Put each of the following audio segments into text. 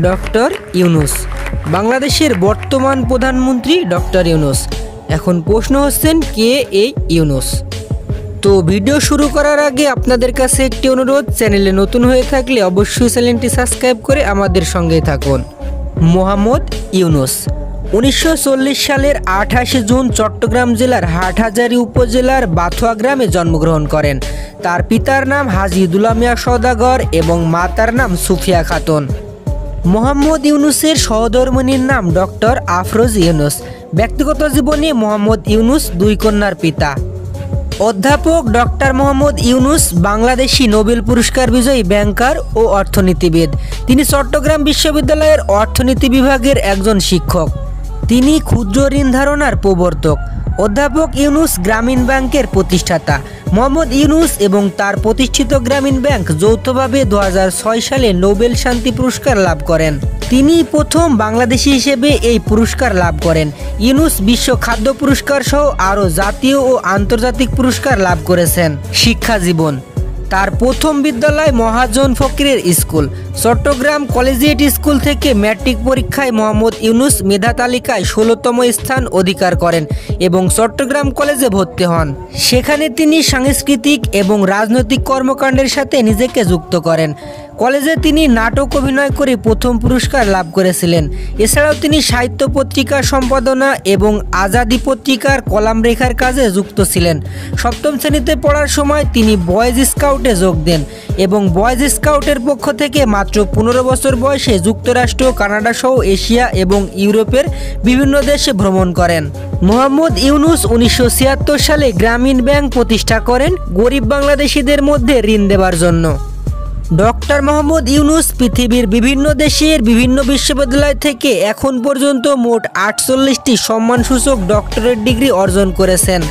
Doctor Yunus বাংলাদেশের বর্তমান প্রধানমন্ত্রী ডক্টর ইউনূস। এখন প্রশ্ন হচ্ছেন কে এই ইউনূস। তো ভিডিও শুরু করার আগে আপনাদের কাছে একটি অনুরোধ, চ্যানেলে নতুন হয়ে থাকলে অবশ্যই চ্যানেলটি সাবস্ক্রাইব করে আমাদের সঙ্গেই থাকুন। মোহাম্মদ ইউনূস 1940 সালের 28 জুন চট্টগ্রাম জেলার হাটহাজারী উপজেলার বাথুয়া গ্রামে জন্মগ্রহণ করেন। তার পিতার নাম হাজী দুলা মিয়া সওদাগর এবং মাতার নাম সুফিয়া খাতুন। মোহাম্মদ ইউনূসের সহধর্মিণীর নাম ডক্টর আফরোজ ইউনূস। ব্যক্তিগত জীবনে মোহাম্মদ ইউনূস দুই কন্যার পিতা। অধ্যাপক ডক্টর মোহাম্মদ ইউনূস বাংলাদেশি নোবেল পুরস্কার বিজয়ী ব্যাংকার ও অর্থনীতিবিদ। তিনি চট্টগ্রাম বিশ্ববিদ্যালয়ের অর্থনীতি বিভাগের একজন শিক্ষক। তিনি ক্ষুদ্র ঋণ ধারণার প্রবর্তক। অধ্যাপক ইউনূস গ্রামীণ ব্যাংকের প্রতিষ্ঠাতা। মোহাম্মদ ইউনূস এবং তার প্রতিষ্ঠিত গ্রামীণ ব্যাংক যৌথভাবে 2006 সালে নোবেল শান্তি পুরস্কার লাভ করেন। তিনি প্রথম বাংলাদেশি হিসেবে এই পুরস্কার লাভ করেন। ইউনূস বিশ্ব খাদ্য পুরস্কার সহ আরও জাতীয় ও আন্তর্জাতিক পুরস্কার লাভ করেছেন। শিক্ষা জীবন: তার প্রথম বিদ্যালয় মহাজন ফকিরের স্কুল। চট্টগ্রাম কলেজিয়েট স্কুল থেকে ম্যাট্রিক পরীক্ষায় মোহাম্মদ ইউনূস মেধা তালিকায় 16তম স্থান অধিকার করেন এবং চট্টগ্রাম কলেজে ভর্তি হন। সেখানে তিনি সাংস্কৃতিক এবং রাজনৈতিক কর্মকাণ্ডের সাথে নিজেকে যুক্ত করেন। কলেজে তিনি নাটক অভিনয় করে প্রথম পুরস্কার লাভ করেছিলেন। এছাড়াও তিনি সাহিত্য পত্রিকা সম্পাদনা এবং আজাদি পত্রিকার কলাম লেখার কাজে যুক্ত ছিলেন। সপ্তম শ্রেণীতে পড়ার সময় তিনি বয়েজ স্কাউটে যোগ দেন এবং বয়েজ স্কাউটের পক্ষ থেকে মাত্র 15 বছর বয়সে যুক্তরাষ্ট্র, কানাডা সহ এশিয়া এবং ইউরোপের বিভিন্ন দেশে ভ্রমণ করেন। মোহাম্মদ ইউনূস 1976 সালে গ্রামীণ ব্যাংক প্রতিষ্ঠা করেন গরিব বাংলাদেশিদের মধ্যে ঋণ দেওয়ার জন্য। ডক্টর মোহাম্মদ ইউনূস পৃথিবীর বিভিন্ন দেশের বিভিন্ন বিশ্ববিদ্যালয় থেকে এখন পর্যন্ত মোট 48টি সম্মানসূচক ডক্টরেট ডিগ্রি অর্জন করেছেন।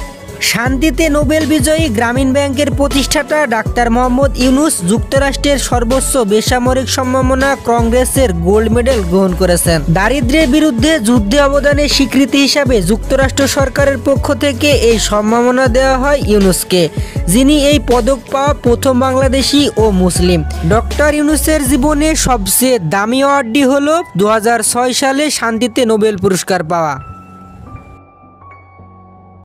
শান্তিতে নোবেল বিজয়ী গ্রামীণ ব্যাংকের প্রতিষ্ঠাতা ডাক্তার মোহাম্মদ ইউনূস যুক্তরাষ্ট্রের সর্বোচ্চ বেসামরিক সম্মাননা কংগ্রেসের গোল্ড মেডেল গ্রহণ করেছেন। দারিদ্র্যের বিরুদ্ধে যুদ্ধে অবদানের স্বীকৃতি হিসাবে যুক্তরাষ্ট্র সরকারের পক্ষ থেকে এই সম্মাননা দেওয়া হয় ইউনূসকে, যিনি এই পদক পাওয়া প্রথম বাংলাদেশি ও মুসলিম। ডক্টর ইউনূসের জীবনে সবচেয়ে দামি অ্যাওয়ার্ডটি হল 2006 সালে শান্তিতে নোবেল পুরস্কার পাওয়া।